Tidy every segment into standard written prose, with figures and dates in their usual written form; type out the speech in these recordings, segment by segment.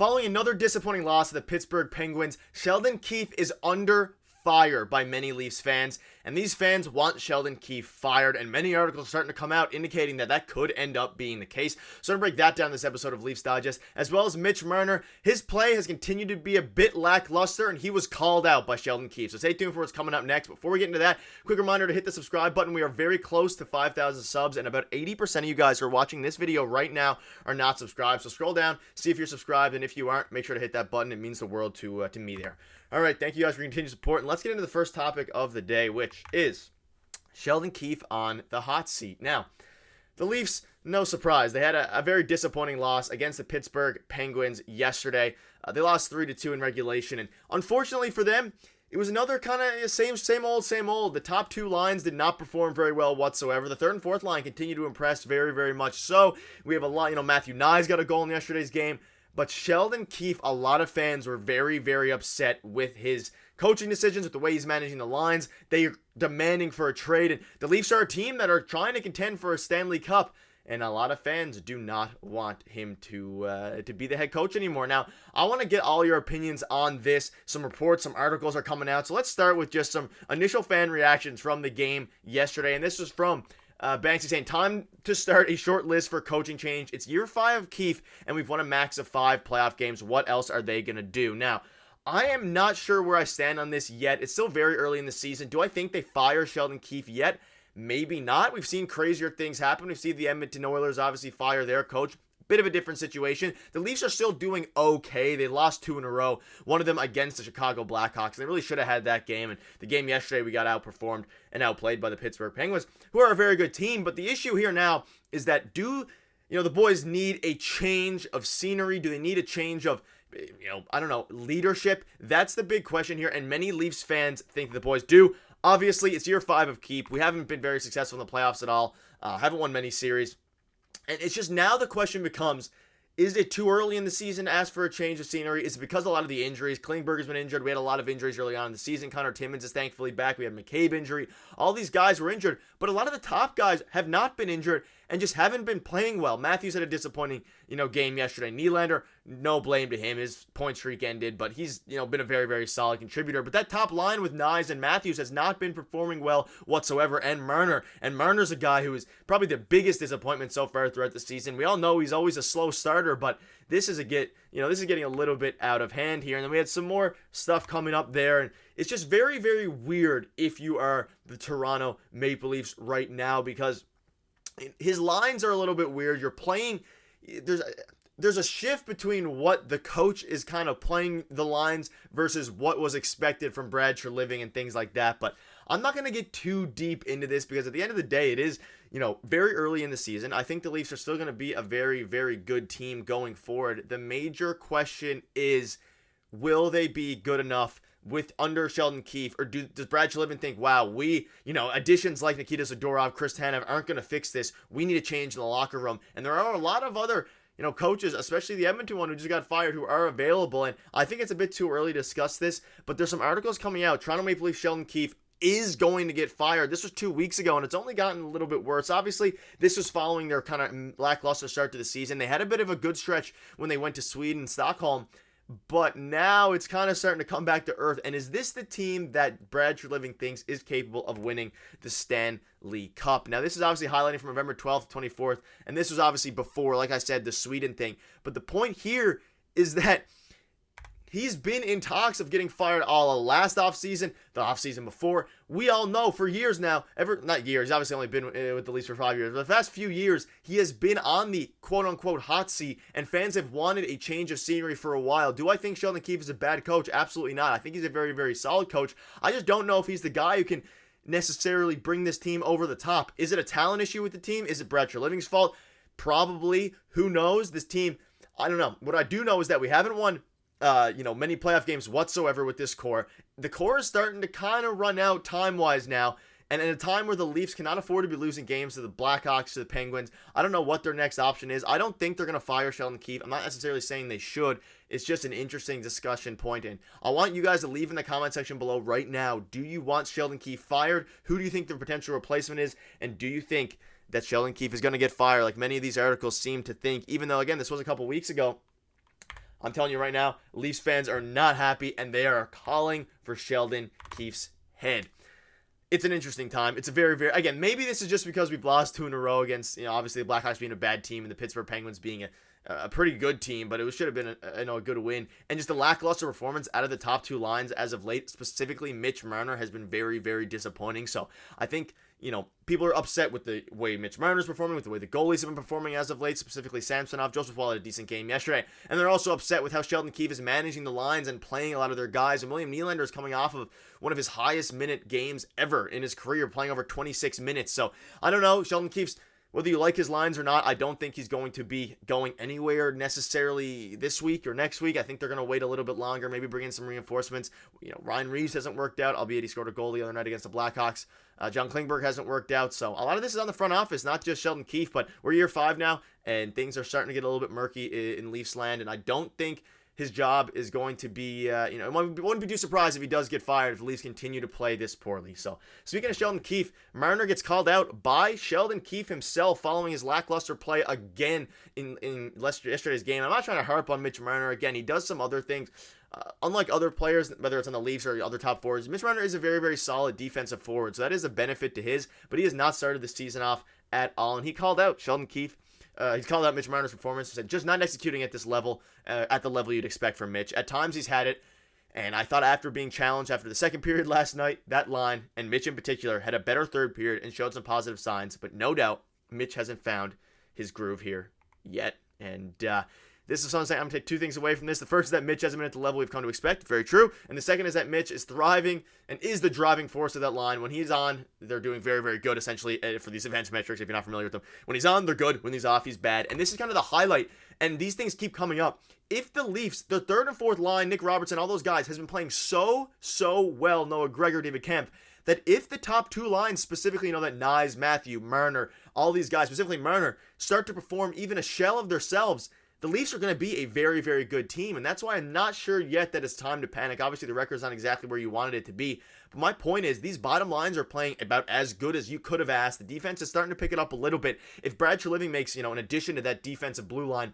Following another disappointing loss to the Pittsburgh Penguins, Sheldon Keefe is under fire by many Leafs fans, and these fans want Sheldon Keefe fired, and many articles are starting to come out indicating that that could end up being the case. So I'm going to break that down in this episode of Leafs Digest, as well as Mitch Marner. His play has continued to be a bit lackluster, and he was called out by Sheldon Keefe. So stay tuned for what's coming up next. Before we get into that, quick reminder to hit the subscribe button. We are very close to 5,000 subs, and about 80% of you guys who are watching this video right now are not subscribed. So scroll down, see if you're subscribed, and if you aren't, make sure to hit that button. It means the world to me there. All right, thank you guys for your continued support, and let's get into the first topic of the day, which is Sheldon Keefe on the hot seat. Now, the Leafs, no surprise, they had a very disappointing loss against the Pittsburgh Penguins yesterday. They lost 3-2 in regulation, and unfortunately for them, it was another kind of same old. The top two lines did not perform very well whatsoever. The third and fourth line continued to impress very, very much so. We have a lot, Matthew Knies got a goal in yesterday's game. But Sheldon Keefe, a lot of fans were very, very upset with his coaching decisions, with the way he's managing the lines. They are demanding for a trade. And the Leafs are a team that are trying to contend for a Stanley Cup. And a lot of fans do not want him to be the head coach anymore. Now, I want to get all your opinions on this. Some reports, some articles are coming out. So let's start with just some initial fan reactions from the game yesterday. And this was from Banksy saying, time to start a short list for coaching change. It's year 5 of Keefe, and we've won a max of 5 playoff games. What else are they going to do? Now, I am not sure where I stand on this yet. It's still very early in the season. Do I think they fire Sheldon Keefe yet? Maybe not. We've seen crazier things happen. We've seen the Edmonton Oilers obviously fire their coach. Bit of a different situation. The Leafs are still doing okay. They lost 2 in a row. One of them against the Chicago Blackhawks. They really should have had that game. And the game yesterday, we got outperformed and outplayed by the Pittsburgh Penguins, who are a very good team. But the issue here now is that the boys need a change of scenery? Do they need a change of, leadership? That's the big question here. And many Leafs fans think the boys do. Obviously, it's year 5 of Keefe. We haven't been very successful in the playoffs at all. Haven't won many series. And it's just now the question becomes, is it too early in the season to ask for a change of scenery? Is it because a lot of the injuries? Klingberg's been injured. We had a lot of injuries early on in the season. Connor Timmins is thankfully back. We had McCabe injury. All these guys were injured, but a lot of the top guys have not been injured and just haven't been playing well. Matthews had a disappointing, game yesterday. Nylander, no blame to him. His point streak ended, but he's, been a very, very solid contributor. But that top line with Knies and Matthews has not been performing well whatsoever. And Marner's a guy who is probably the biggest disappointment so far throughout the season. We all know he's always a slow starter, but this is getting a little bit out of hand here. And then we had some more stuff coming up there, and it's just very, very weird if you are the Toronto Maple Leafs right now, because his lines are a little bit weird. You're playing, there's a shift between what the coach is kind of playing the lines versus what was expected from Brad Treliving and things like that. But I'm not going to get too deep into this because at the end of the day, it is, very early in the season. I think the Leafs are still going to be a very, very good team going forward. The major question is, will they be good enough under Sheldon Keefe, or does Brad Treliving think, wow, additions like Nikita Zadorov, Chris Tanev aren't going to fix this. We need a change in the locker room. And there are a lot of other coaches, especially the Edmonton one who just got fired, who are available. And I think it's a bit too early to discuss this, but there's some articles coming out. Toronto Maple Leafs Sheldon Keefe is going to get fired. This was 2 weeks ago, and it's only gotten a little bit worse. Obviously, this was following their kind of lackluster start to the season. They had a bit of a good stretch when they went to Sweden and Stockholm, but now it's kind of starting to come back to earth. And is this the team that Brad Treliving thinks is capable of winning the Stanley Cup? Now, this is obviously highlighting from November 12th to 24th, and this was obviously before, like I said, the Sweden thing. But the point here is that he's been in talks of getting fired all last offseason, the offseason before. We all know for years now, not years, he's obviously only been with the Leafs for 5 years, but the past few years, he has been on the quote-unquote hot seat, and fans have wanted a change of scenery for a while. Do I think Sheldon Keefe is a bad coach? Absolutely not. I think he's a very, very solid coach. I just don't know if he's the guy who can necessarily bring this team over the top. Is it a talent issue with the team? Is it Brad Treliving's fault? Probably. Who knows? This team, I don't know. What I do know is that we haven't won many playoff games whatsoever with this core. The core is starting to kind of run out time-wise now, and in a time where the Leafs cannot afford to be losing games to the Blackhawks, to the Penguins, I don't know what their next option is. I don't think they're going to fire Sheldon Keefe. I'm not necessarily saying they should. It's just an interesting discussion point, and I want you guys to leave in the comment section below right now. Do you want Sheldon Keefe fired? Who do you think the potential replacement is? And do you think that Sheldon Keefe is going to get fired like many of these articles seem to think, even though, again, this was a couple weeks ago? I'm telling you right now, Leafs fans are not happy, and they are calling for Sheldon Keefe's head. It's an interesting time. It's a very, very, again, maybe this is just because we've lost 2 in a row against, obviously the Blackhawks being a bad team and the Pittsburgh Penguins being a pretty good team, but it should have been a good win. And just a lackluster performance out of the top 2 lines as of late, specifically Mitch Marner, has been very, very disappointing. So I think, people are upset with the way Mitch Marner's performing, with the way the goalies have been performing as of late, specifically Samsonov. Joseph Woll had a decent game yesterday. And they're also upset with how Sheldon Keefe is managing the lines and playing a lot of their guys. And William Nylander is coming off of one of his highest minute games ever in his career, playing over 26 minutes. So I don't know, Sheldon Keefe's, whether you like his lines or not, I don't think he's going to be going anywhere necessarily this week or next week. I think they're going to wait a little bit longer, maybe bring in some reinforcements. Ryan Reeves hasn't worked out, albeit he scored a goal the other night against the Blackhawks. John Klingberg hasn't worked out. So a lot of this is on the front office, not just Sheldon Keefe, but we're year 5 now, and things are starting to get a little bit murky in Leafs land, and I don't think his job is going to be, I wouldn't be too surprised if he does get fired if the Leafs continue to play this poorly. So, speaking of Sheldon Keefe, Marner gets called out by Sheldon Keefe himself following his lackluster play again in yesterday's game. I'm not trying to harp on Mitch Marner. Again, he does some other things. Unlike other players, whether it's on the Leafs or other top forwards, Mitch Marner is a very, very solid defensive forward. So that is a benefit to his, but he has not started the season off at all. And he called out Sheldon Keefe. He's called out Mitch Marner's performance. He said, just not executing at this level, at the level you'd expect from Mitch. At times he's had it, and I thought after being challenged after the second period last night, that line, and Mitch in particular, had a better third period and showed some positive signs. But no doubt, Mitch hasn't found his groove here yet. And this is something I'm going to take 2 things away from this. The first is that Mitch hasn't been at the level we've come to expect. Very true. And the second is that Mitch is thriving and is the driving force of that line. When he's on, they're doing very, very good, essentially, for these advanced metrics, if you're not familiar with them. When he's on, they're good. When he's off, he's bad. And this is kind of the highlight. And these things keep coming up. If the Leafs, the third and fourth line, Nick Robertson, all those guys, has been playing so well, Noah Gregor, David Kemp, that if the top 2 lines, specifically, that Nyes, Matthew, Marner, all these guys, specifically Marner, start to perform even a shell of themselves, the Leafs are going to be a very, very good team, and that's why I'm not sure yet that it's time to panic. Obviously, the record's not exactly where you wanted it to be, but my point is these bottom lines are playing about as good as you could have asked. The defense is starting to pick it up a little bit. If Brad Treliving makes, an addition to that defensive blue line,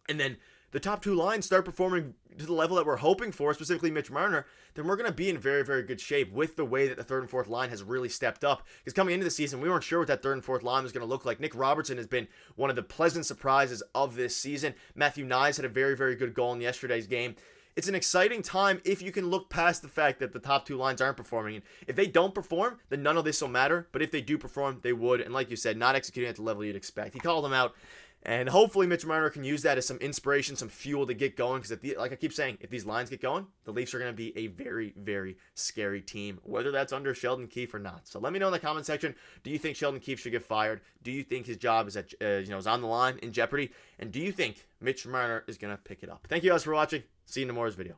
and then the top 2 lines start performing to the level that we're hoping for, specifically Mitch Marner, then we're going to be in very, very good shape with the way that the third and fourth line has really stepped up. Because coming into the season, we weren't sure what that third and fourth line was going to look like. Nick Robertson has been one of the pleasant surprises of this season. Matthew Nyes had a very, very good goal in yesterday's game. It's an exciting time if you can look past the fact that the top 2 lines aren't performing. And if they don't perform, then none of this will matter. But if they do perform, they would. And like you said, not executing at the level you'd expect. He called them out. And hopefully Mitch Marner can use that as some inspiration, some fuel to get going. Because like I keep saying, if these lines get going, the Leafs are going to be a very, very scary team, whether that's under Sheldon Keefe or not. So let me know in the comment section. Do you think Sheldon Keefe should get fired? Do you think his job is is on the line, in jeopardy? And do you think Mitch Marner is going to pick it up? Thank you guys for watching. See you in tomorrow's video.